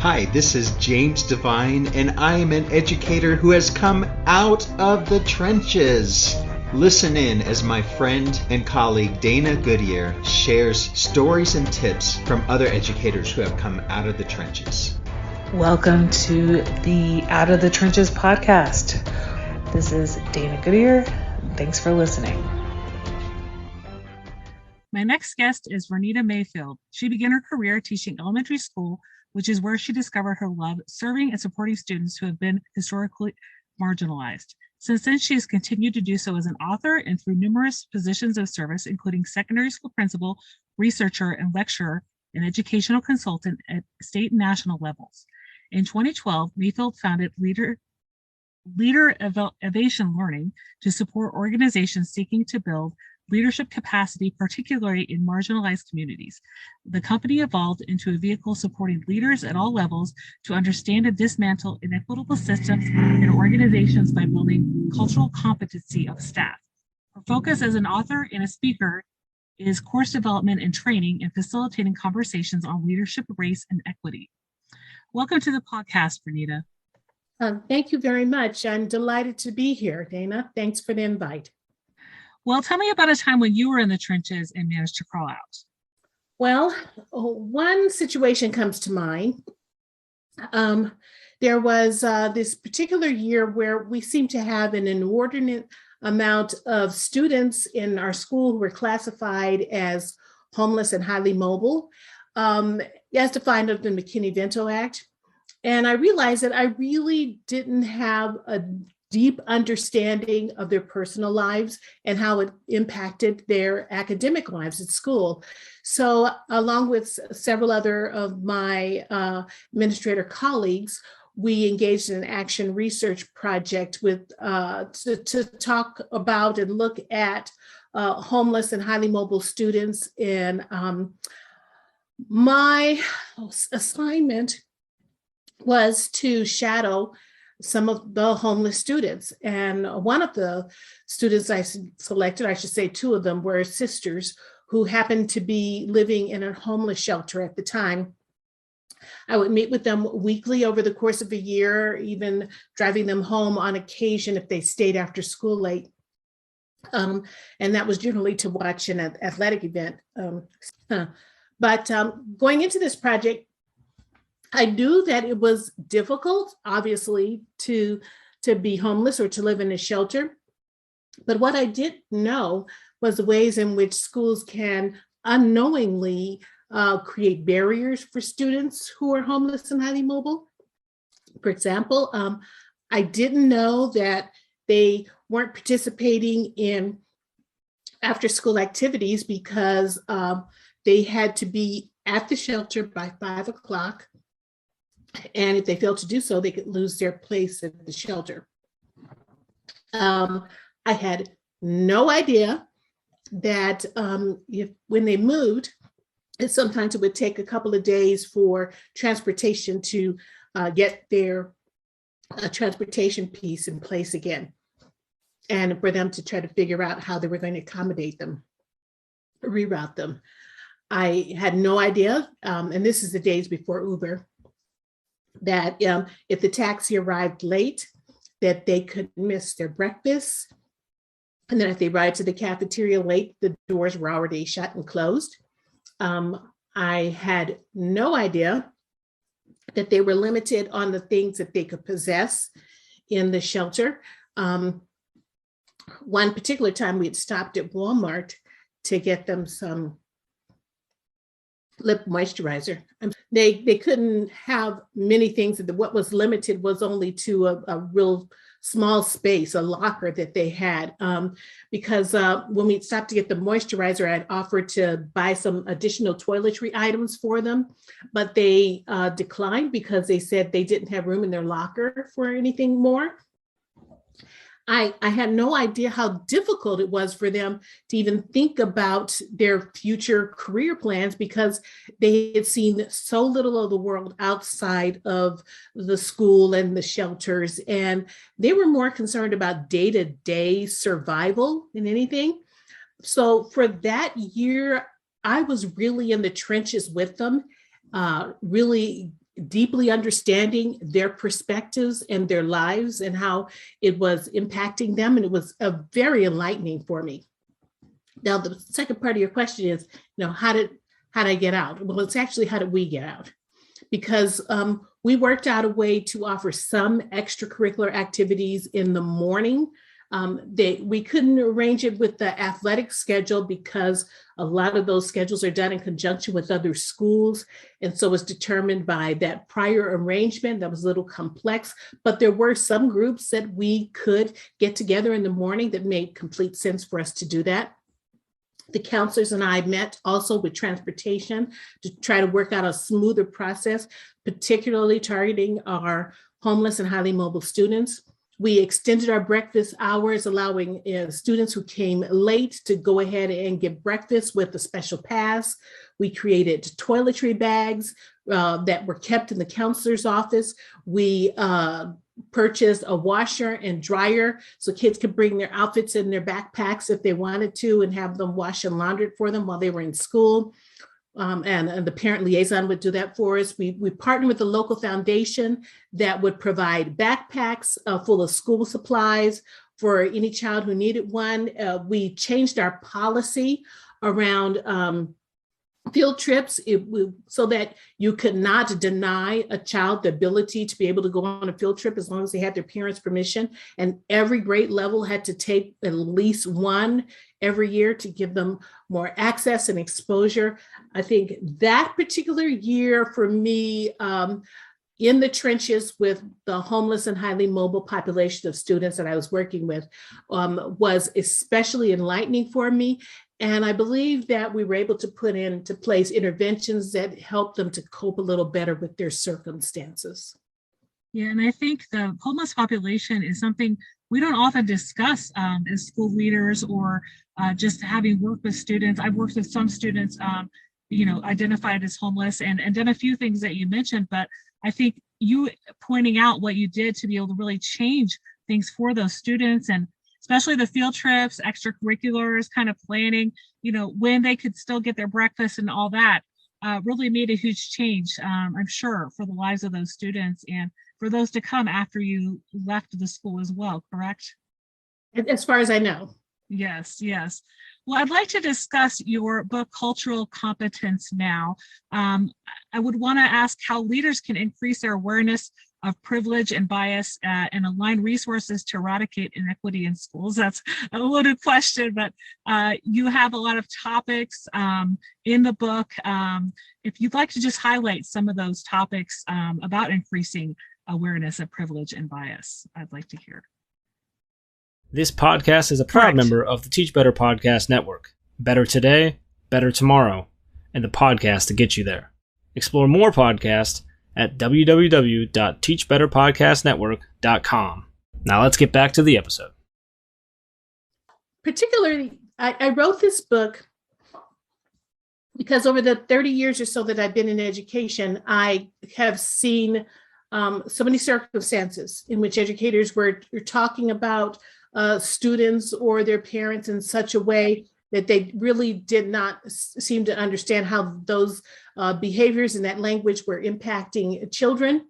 Hi, this is James Devine, and I am an educator who has come out of the trenches. Listen in as my friend and colleague Dana Goodyear shares stories and tips from other educators who have come out of the trenches. Welcome to the Out of the Trenches podcast. This is Dana Goodyear. Thanks for listening. My next guest is Vernita Mayfield. She began her career teaching elementary school, which is where she discovered her love serving and supporting students who have been historically marginalized. Since then, she has continued to do so as an author and through numerous positions of service, including secondary school principal, researcher, and lecturer, and educational consultant at state and national levels. In 2012, Mayfield founded Leadervation Learning to support organizations seeking to build leadership capacity, particularly in marginalized communities. The company evolved into a vehicle supporting leaders at all levels to understand and dismantle inequitable systems in organizations by building cultural competency of staff. Her focus as an author and a speaker is course development and training and facilitating conversations on leadership, race, and equity. Welcome to the podcast, Vernita. Thank you very much. I'm delighted to be here, Dana. Thanks for the invite. Well, tell me about a time when you were in the trenches and managed to crawl out. Well, one situation comes to mind. There was this particular year where we seemed to have an inordinate amount of students in our school who were classified as homeless and highly mobile, as defined under the McKinney-Vento Act. And I realized that I really didn't have a deep understanding of their personal lives and how it impacted their academic lives at school. So along with several other of my administrator colleagues, we engaged in an action research project with to talk about and look at homeless and highly mobile students. And my assignment was to shadow some of the homeless students. And one of the students I selected, I should say two of them, were sisters who happened to be living in a homeless shelter at the time. I would meet with them weekly over the course of a year, even driving them home on occasion if they stayed after school late. And that was generally to watch an athletic event. But going into this project, I knew that it was difficult, obviously, to be homeless or to live in a shelter. But what I didn't know was the ways in which schools can unknowingly create barriers for students who are homeless and highly mobile. For example, I didn't know that they weren't participating in after-school activities because they had to be at the shelter by 5 o'clock. And if they failed to do so, they could lose their place at the shelter. I had no idea that when they moved, sometimes it would take a couple of days for transportation to get their transportation piece in place again, and for them to try to figure out how they were going to accommodate them, reroute them. I had no idea, and this is the days before Uber, that if the taxi arrived late, that they could miss their breakfast. And then if they arrived to the cafeteria late, the doors were already shut and closed. I had no idea that they were limited on the things that they could possess in the shelter. One particular time we had stopped at Walmart to get them some lip moisturizer. They couldn't have many things. What was limited was only to a real small space, a locker that they had. Because when we stopped to get the moisturizer, I'd offered to buy some additional toiletry items for them, but they declined because they said they didn't have room in their locker for anything more. I had no idea how difficult it was for them to even think about their future career plans because they had seen so little of the world outside of the school and the shelters. And they were more concerned about day-to-day survival than anything. So for that year, I was really in the trenches with them, really deeply understanding their perspectives and their lives and how it was impacting them. And it was very enlightening for me. Now, the second part of your question is, how did I get out? Well, it's actually, how did we get out? Because we worked out a way to offer some extracurricular activities in the morning. We couldn't arrange it with the athletic schedule because a lot of those schedules are done in conjunction with other schools. And so it was determined by that prior arrangement that was a little complex, but there were some groups that we could get together in the morning that made complete sense for us to do that. The counselors and I met also with transportation to try to work out a smoother process, particularly targeting our homeless and highly mobile students. We extended our breakfast hours, allowing students who came late to go ahead and get breakfast with a special pass. We created toiletry bags that were kept in the counselor's office. We purchased a washer and dryer so kids could bring their outfits in their backpacks if they wanted to and have them wash and laundered for them while they were in school. And the parent liaison would do that for us. We partnered with a local foundation that would provide backpacks full of school supplies for any child who needed one. We changed our policy around field trips so that you could not deny a child the ability to be able to go on a field trip as long as they had their parents' permission. And every grade level had to take at least one every year to give them more access and exposure. I think that particular year for me, in the trenches with the homeless and highly mobile population of students that I was working with, was especially enlightening for me. And I believe that we were able to put into place interventions that helped them to cope a little better with their circumstances. Yeah, and I think the homeless population is something we don't often discuss as school leaders or just having worked with students. I've worked with some students, identified as homeless and done a few things that you mentioned, but I think you pointing out what you did to be able to really change things for those students, and especially the field trips, extracurriculars, kind of planning, when they could still get their breakfast and all that, really made a huge change, I'm sure, for the lives of those students and for those to come after you left the school as well, correct? As far as I know. Yes. Well, I'd like to discuss your book, Cultural Competence now. I would want to ask how leaders can increase their awareness of privilege and bias and align resources to eradicate inequity in schools. That's a loaded question, but you have a lot of topics in the book. If you'd like to just highlight some of those topics about increasing awareness of privilege and bias, I'd like to hear. This podcast is a proud member of the Teach Better Podcast Network. Better today, better tomorrow, and the podcast to get you there. Explore more podcasts at www.teachbetterpodcastnetwork.com. Now let's get back to the episode. Particularly, I wrote this book because over the 30 years or so that I've been in education, I have seen so many circumstances in which educators were talking about students or their parents in such a way that they really did not seem to understand how those behaviors and that language were impacting children.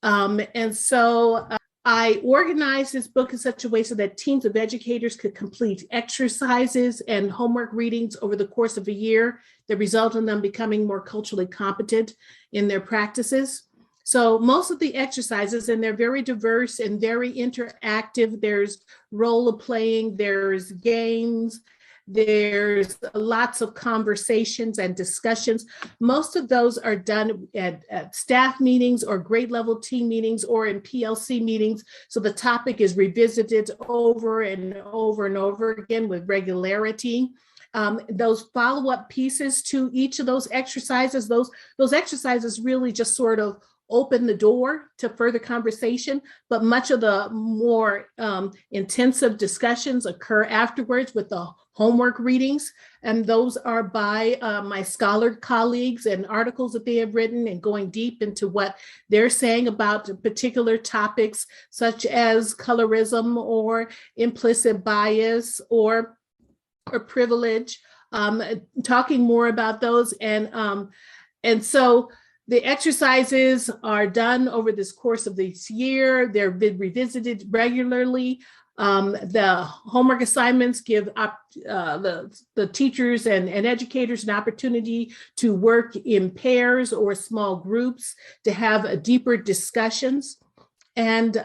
And so I organized this book in such a way so that teams of educators could complete exercises and homework readings over the course of a year that result in them becoming more culturally competent in their practices. So most of the exercises, and they're very diverse and very interactive. There's role playing, there's games, there's lots of conversations and discussions. Most of those are done at staff meetings or grade level team meetings or in PLC meetings. So the topic is revisited over and over and over again with regularity. Those follow-up pieces to each of those exercises, those exercises really just sort of open the door to further conversation, but much of the more intensive discussions occur afterwards with the homework readings. And those are by my scholar colleagues and articles that they have written and going deep into what they're saying about particular topics such as colorism or implicit bias or privilege, talking more about those. And so The exercises are done over this course of this year. They're been revisited regularly. The homework assignments give the teachers and educators an opportunity to work in pairs or small groups to have deeper discussions. And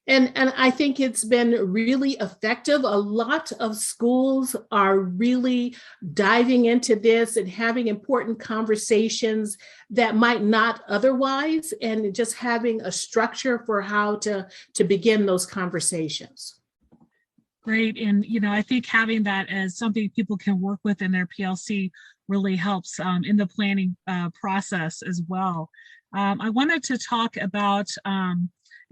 I think it's been really effective. A lot of schools are really diving into this and having important conversations that might not otherwise, and just having a structure for how to begin those conversations. Great. And, I think having that as something people can work with in their PLC really helps in the planning process as well. I wanted to talk about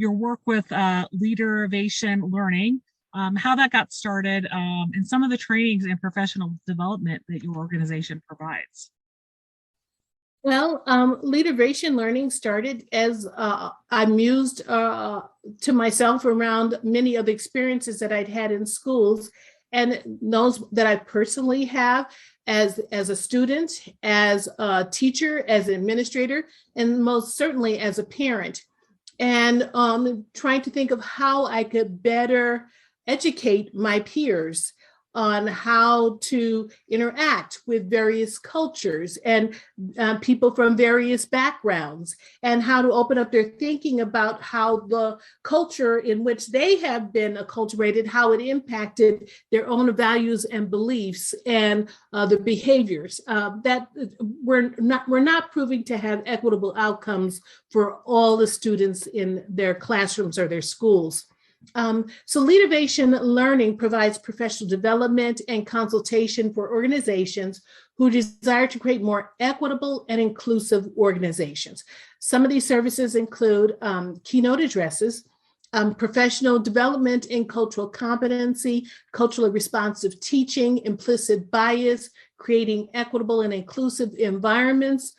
your work with Leadervation Learning, how that got started, and some of the trainings and professional development that your organization provides. Well, Leadervation Learning started as I mused to myself around many of the experiences that I'd had in schools, and those that I personally have as a student, as a teacher, as an administrator, and most certainly as a parent. And trying to think of how I could better educate my peers on how to interact with various cultures and people from various backgrounds, and how to open up their thinking about how the culture in which they have been acculturated, how it impacted their own values and beliefs and the behaviors that we're not proving to have equitable outcomes for all the students in their classrooms or their schools. So Leadervation Learning provides professional development and consultation for organizations who desire to create more equitable and inclusive organizations. Some of these services include keynote addresses, professional development in cultural competency, culturally responsive teaching, implicit bias, creating equitable and inclusive environments,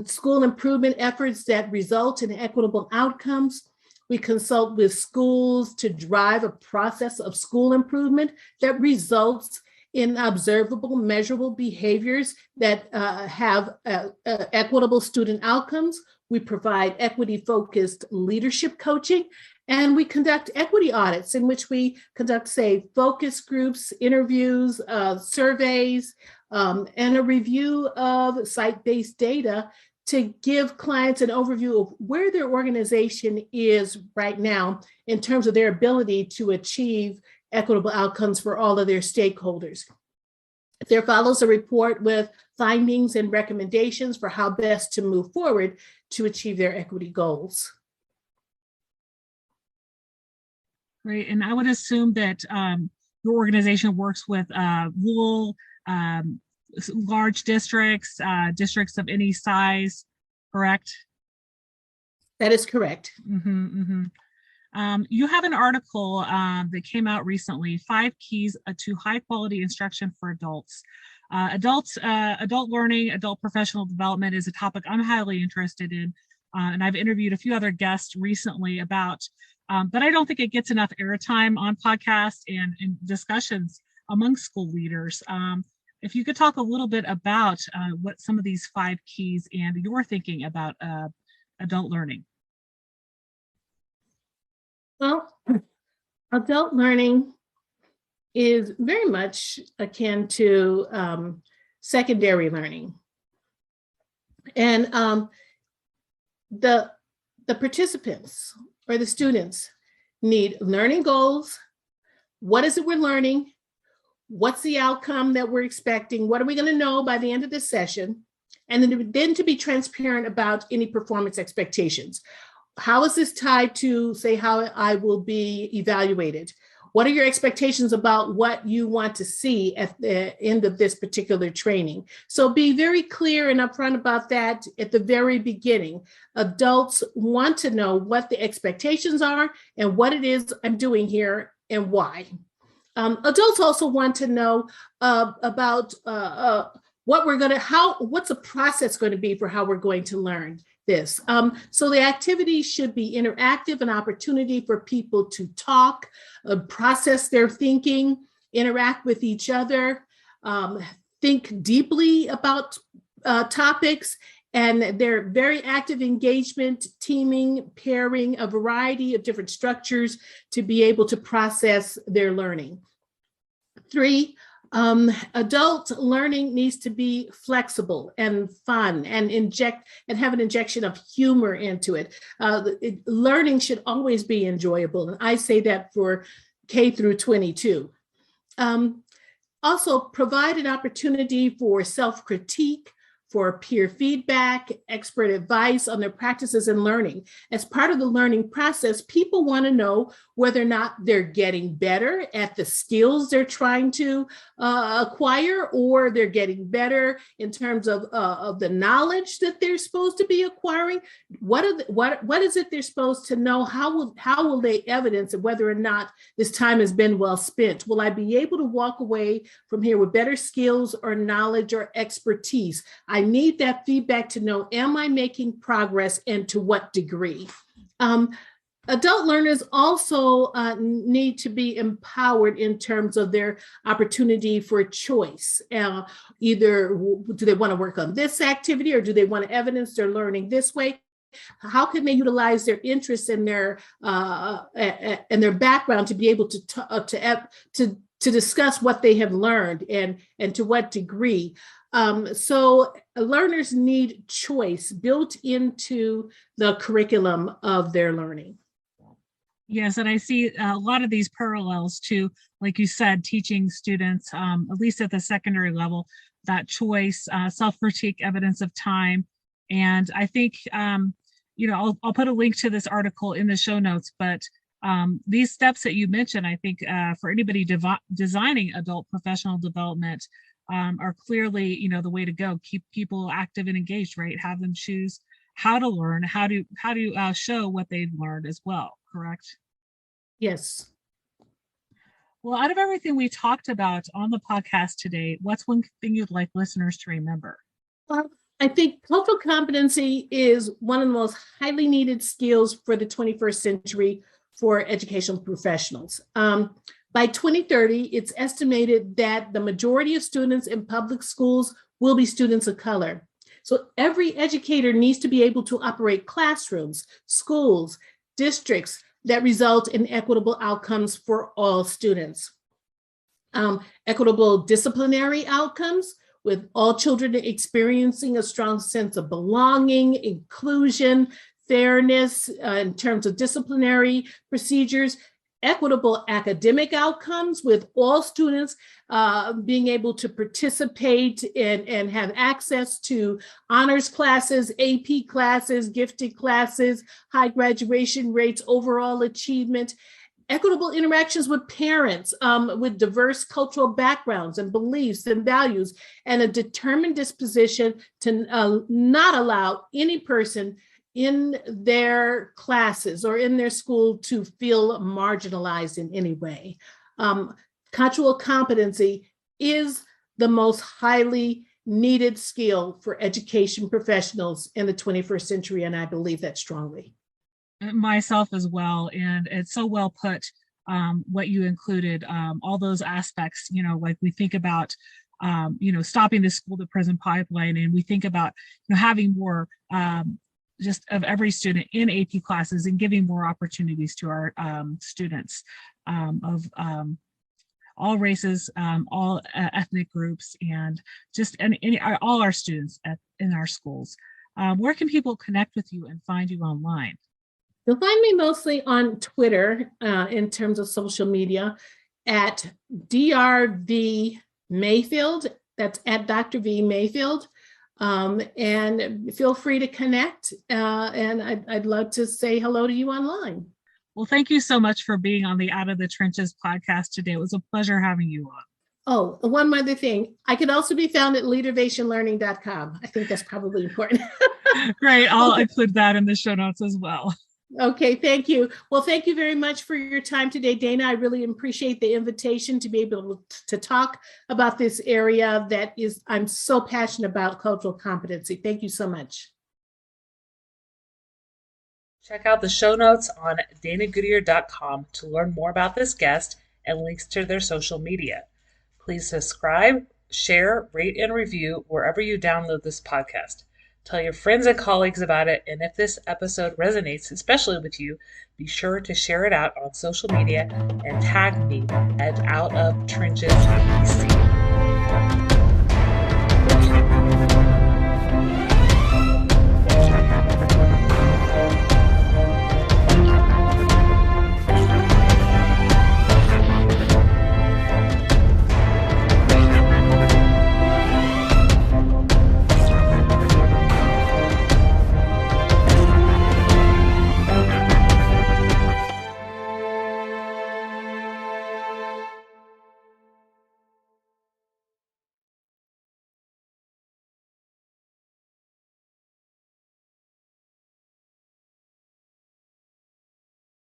school improvement efforts that result in equitable outcomes. We consult with schools to drive a process of school improvement that results in observable, measurable behaviors that have equitable student outcomes. We provide equity-focused leadership coaching, and we conduct equity audits in which we conduct, say, focus groups, interviews, surveys, and a review of site-based data to give clients an overview of where their organization is right now in terms of their ability to achieve equitable outcomes for all of their stakeholders. There follows a report with findings and recommendations for how best to move forward to achieve their equity goals. Great, and I would assume that your organization works with rural, large districts, districts of any size, correct? That is correct. You have an article that came out recently, 5 Keys to High Quality Instruction for Adults. Adult learning, adult professional development is a topic I'm highly interested in, and I've interviewed a few other guests recently about, but I don't think it gets enough airtime on podcasts and discussions among school leaders. If you could talk a little bit about what some of these 5 keys and your thinking about adult learning. Well, adult learning is very much akin to secondary learning. And the participants or the students need learning goals. What is it we're learning? What's the outcome that we're expecting? What are we going to know by the end of this session? And then to be transparent about any performance expectations. How is this tied to, say, how I will be evaluated? What are your expectations about what you want to see at the end of this particular training? So be very clear and upfront about that at the very beginning. Adults want to know what the expectations are and what it is I'm doing here and why. Adults also want to know about what's the process going to be for how we're going to learn this. So the activity should be interactive, an opportunity for people to talk, process their thinking, interact with each other, think deeply about topics, And they're very active engagement, teaming, pairing, a variety of different structures to be able to process their learning. 3, adult learning needs to be flexible and fun and have an injection of humor into it. Learning should always be enjoyable. And I say that for K through 22. Also provide an opportunity for self-critique, for peer feedback, expert advice on their practices and learning. As part of the learning process, people want to know whether or not they're getting better at the skills they're trying to acquire, or they're getting better in terms of the knowledge that they're supposed to be acquiring. What is it they're supposed to know? How will they evidence whether or not this time has been well spent? Will I be able to walk away from here with better skills or knowledge or expertise? I need that feedback to know, am I making progress and to what degree? Adult learners also need to be empowered in terms of their opportunity for choice. Either do they want to work on this activity, or do they want to evidence their learning this way? How can they utilize their interests and their background to be able to discuss what they have learned and to what degree? So learners need choice built into the curriculum of their learning. Yes, and I see a lot of these parallels to, like you said, teaching students, at least at the secondary level, that choice, self-critique, evidence of time. And I think, I'll put a link to this article in the show notes, but these steps that you mentioned, I think for anybody designing adult professional development are clearly, the way to go. Keep people active and engaged, right? Have them choose how to learn, how to show what they've learned as well, correct? Yes. Well, out of everything we talked about on the podcast today, what's one thing you'd like listeners to remember? Well, I think cultural competency is one of the most highly needed skills for the 21st century for educational professionals. By 2030, it's estimated that the majority of students in public schools will be students of color. So every educator needs to be able to operate classrooms, schools, districts that result in equitable outcomes for all students. Equitable disciplinary outcomes, with all children experiencing a strong sense of belonging, inclusion, fairness in terms of disciplinary procedures. Equitable academic outcomes, with all students being able to participate and have access to honors classes, AP classes, gifted classes, high graduation rates, overall achievement. Equitable interactions with parents with diverse cultural backgrounds and beliefs and values, and a determined disposition to not allow any person in their classes or in their school to feel marginalized in any way. Cultural competency is the most highly needed skill for education professionals in the 21st century, and I believe that strongly. Myself as well, and it's so well put, what you included, all those aspects, like we think about, stopping the school to prison pipeline, and we think about, having more just of every student in AP classes and giving more opportunities to our students of all races, all ethnic groups, and just all our students in our schools. Where can people connect with you and find you online? You'll find me mostly on Twitter in terms of social media at DRV Mayfield. That's at Dr. V Mayfield. And feel free to connect. And I'd love to say hello to you online. Well, thank you so much for being on the Out of the Trenches podcast today. It was a pleasure having you on. Oh, one other thing. I can also be found at leadervationlearning.com. I think that's probably important. Great. I'll include that in the show notes as well. Okay, thank you. Well, thank you very much for your time today, Dana. I really appreciate the invitation to be able to talk about this area that I'm so passionate about, cultural competency. Thank you so much. Check out the show notes on danagoodyear.com to learn more about this guest and links to their social media. Please subscribe, share, rate, and review wherever you download this podcast. Tell your friends and colleagues about it, and if this episode resonates, especially with you, be sure to share it out on social media and tag me at Out of Trenches BC.